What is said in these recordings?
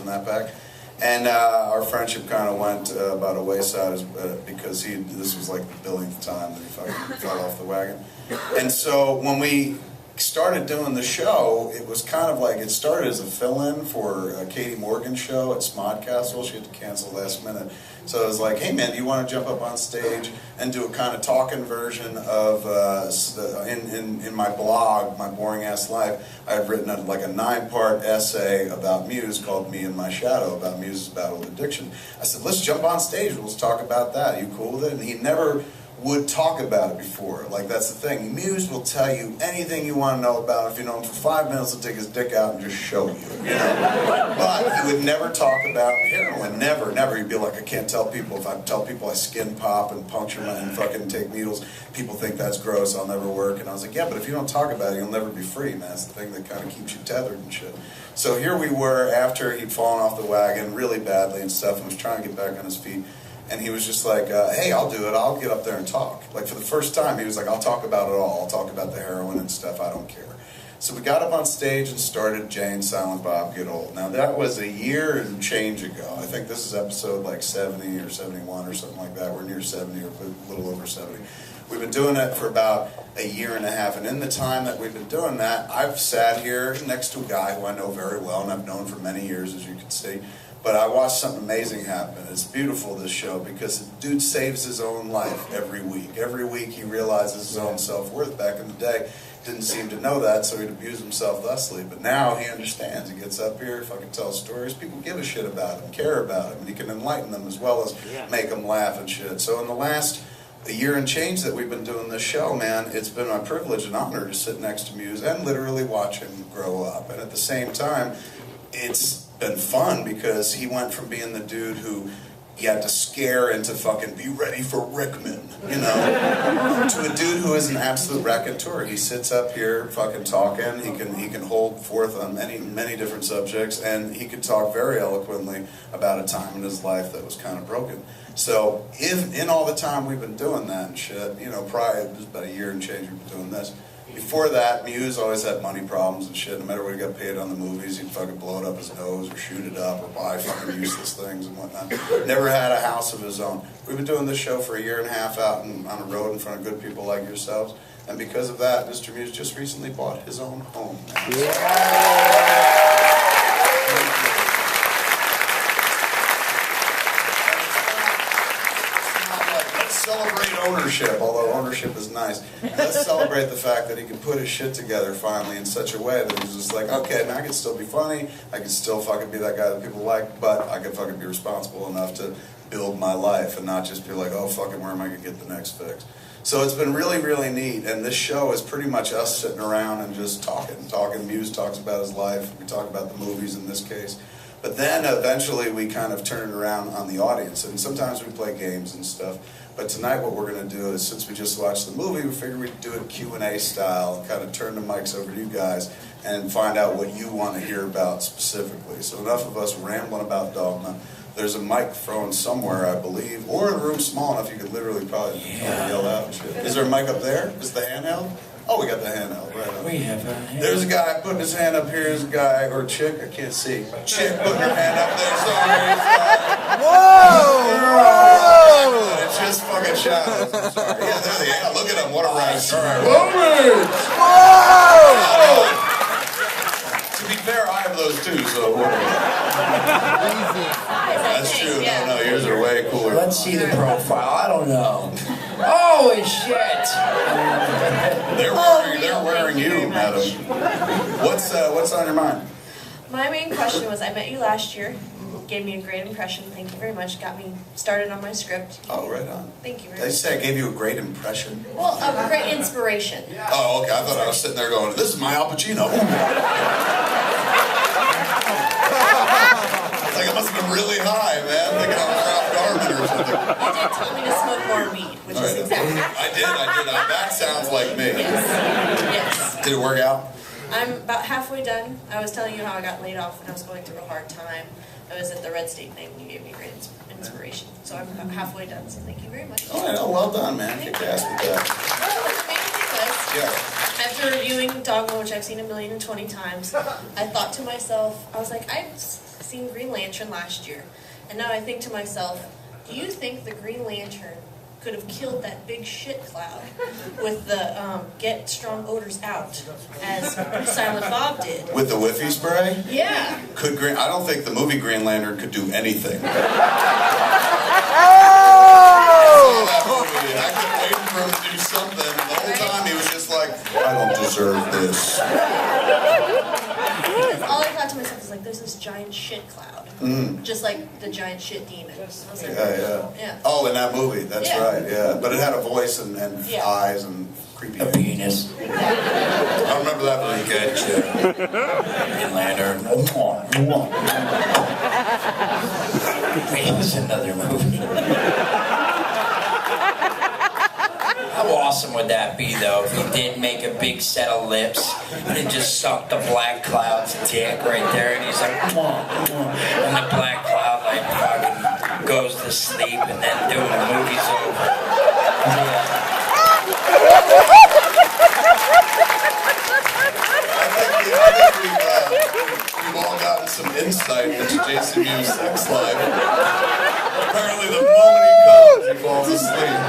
in that back. And our friendship kind of went about a wayside because this was like the billionth time that he fucking fell off the wagon. And so when we started doing the show, it was kind of like, it started as a fill-in for a Katie Morgan show at Smodcastle. She had to cancel last minute. So I was like, hey man, do you want to jump up on stage and do a kind of talking version of, in my blog, My Boring Ass Life, I had written like a 9-part essay about Mewes called Me and My Shadow, about Mewes' battle with addiction. I said, let's jump on stage, let's talk about that. Are you cool with it? And he never would talk about it before. Like, that's the thing. Mewes will tell you anything you want to know about. If you know him for 5 minutes, he'll take his dick out and just show you, you know? But he would never talk about heroin. Never, never. He'd be like, I can't tell people. If I tell people I skin pop and puncture and fucking take needles, people think that's gross, I'll never work. And I was like, yeah, but if you don't talk about it, you'll never be free, man. That's the thing that kind of keeps you tethered and shit. So here we were, after he'd fallen off the wagon really badly and stuff, and was trying to get back on his feet. And he was just like, hey, I'll do it. I'll get up there and talk. Like, for the first time, he was like, I'll talk about it all. I'll talk about the heroin and stuff. I don't care. So we got up on stage and started Jay and Silent Bob Get Old. Now, that was a year and change ago. I think this is episode like 70 or 71 or something like that. We're near 70 or a little over 70. We've been doing it for about a year and a half. And in the time that we've been doing that, I've sat here next to a guy who I know very well and I've known for many years, as you can see. But I watched something amazing happen. It's beautiful, this show, because the dude saves his own life every week. Every week he realizes his own self-worth. Back in the day, didn't seem to know that, so he'd abuse himself thusly. But now he understands. He gets up here, fucking tells stories. People give a shit about him, care about him, and he can enlighten them as well as make them laugh and shit. So in the last a year and change that we've been doing this show, man, it's been my privilege and honor to sit next to Mewes and literally watch him grow up. And at the same time, it's been fun because he went from being the dude who you had to scare into fucking be ready for Rickman, you know, to a dude who is an absolute raconteur. He sits up here fucking talking. He can hold forth on many different subjects, and he could talk very eloquently about a time in his life that was kind of broken. So if in all the time we've been doing that and shit, you know, prior, it was about a year and change we've been doing this. Before that, Mewes always had money problems and shit. No matter what he got paid on the movies, he'd fucking blow it up his nose or shoot it up or buy fucking useless things and whatnot. Never had a house of his own. We've been doing this show for a year and a half out on a road in front of good people like yourselves. And because of that, Mr. Mewes just recently bought his own home. Celebrate ownership, although ownership is nice. Let's celebrate the fact that he can put his shit together finally in such a way that he's just like, okay, man, I can still be funny, I can still fucking be that guy that people like, but I can fucking be responsible enough to build my life and not just be like, oh, fucking, where am I going to get the next fix? So it's been really, really neat, and this show is pretty much us sitting around and just talking. Mewes talks about his life, we talk about the movies in this case. But then eventually we kind of turn it around on the audience, and sometimes we play games and stuff. But tonight what we're going to do is, since we just watched the movie, we figured we'd do it Q&A style, kind of turn the mics over to you guys and find out what you want to hear about specifically. So enough of us rambling about Dogma. There's a microphone somewhere, I believe, or a room small enough you could literally probably yell out and shit. Is there a mic up there? Is the handheld? Oh, we got the handheld, right on. We have a handheld. There's a guy putting his hand up here. There's a guy, or a chick, I can't see. Chick putting her hand up there. Sorry. Whoa! It's just fucking shadows. I'm sorry. Yeah, there they are. Look at them. What a ride. To be fair, I have those too, so whatever. That's true. No, yours are way cooler. Let's see the profile. I don't know. Holy shit! They're wearing you, madam. What's on your mind? My main question was, I met you last year. Gave me a great impression. Thank you very much. Got me started on my script. Oh, right on. Thank you very They much. say I gave you a great impression. Well, a great inspiration. Oh, okay. I thought I was sitting there going, this is my Al Pacino. Like, I must have been really high, man. Thinking I was Ralph Garman or something. You did tell me to smoke more weed, which is exactly. I did. That sounds like me. Yes. Did it work out? I'm about halfway done. I was telling you how I got laid off when I was going through a hard time. I was at the Red State thing, and you gave me great inspiration. So I'm about halfway done, so thank you very much. Oh, yeah, well done, man. Kick ass with that. Well, the main thing was, after reviewing Dogma, which I've seen 1,020,000 times, I thought to myself, I was like, I've seen Green Lantern last year, and now I think to myself, do you think the Green Lantern could have killed that big shit cloud with the get strong odors out, as Silent Bob did? With the whiffy spray? Yeah. I don't think the movie Green Lantern could do anything. I kept waiting for him to do something. The whole time he was just like, I don't deserve this. All I thought to myself was like, there's this giant shit cloud. Just like the giant shit demon. I was like, Yeah. Oh, in that movie, that's right, yeah. But it had a voice and eyes and creepy A penis. I remember that movie. Good shit. Green Lantern. It was another movie. How awesome would that be, though, if he did make a big set of lips and it just sucked the black cloud's dick right there, and he's like, and the black cloud like fucking goes to sleep, and then the movie's over. I think we've all gotten some insight into Jason Mewes' sex life. Apparently, the moment he comes, he falls asleep.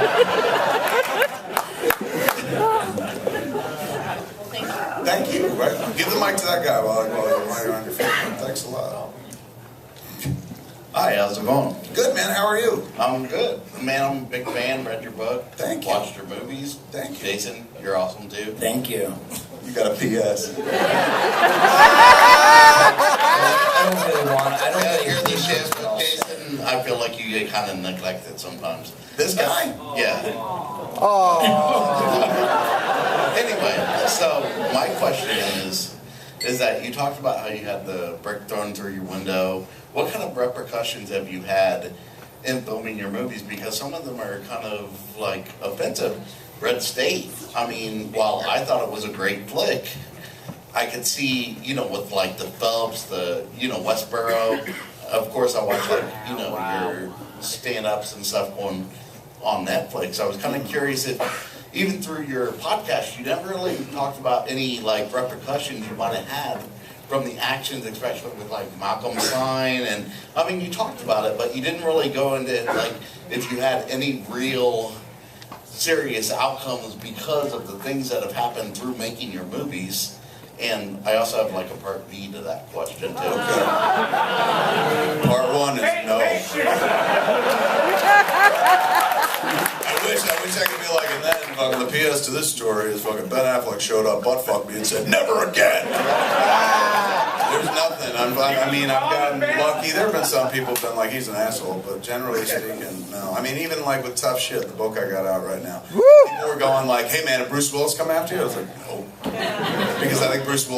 Thank you. Right? Give the mic to that guy while you're on your feet. Thanks a lot. Hi, how's it going? Good, man. How are you? I'm good. Man, I'm a big fan. Read your book. Thank you. Watched your movies. Thank you. Jason, you're awesome too. Thank you. You got a PS. I don't really want to. I don't really Hear hear this shit, these but Jason, I feel like you get kind of neglected sometimes. This guy? Yeah. Anyway, so my question is that you talked about how you had the brick thrown through your window. What kind of repercussions have you had in filming your movies? Because some of them are kind of like offensive. Red State, I mean, while I thought it was a great flick, I could see, with like the Phelps, Westboro. Of course, I watch like, your stand-ups and stuff going on Netflix. I was kind of curious if, even through your podcast, you never really talked about any like repercussions you might have had from the actions, especially with like Malcolm's sign, and I mean, you talked about it, but you didn't really go into like if you had any real serious outcomes because of the things that have happened through making your movies. And I also have like a part B to that question too. Okay. Part one is no. I wish I could be like in that. Fucking the PS to this story is fucking Ben Affleck showed up, butt fucked me, and said, "Never again." There's nothing. I've gotten lucky. There have been some people who've been like, he's an asshole, but generally speaking, no. I mean, even like with Tough Shit, the book I got out right now, people were going like, "Hey man, if Bruce Willis come after you?" I was like, "No," because I think Bruce Willis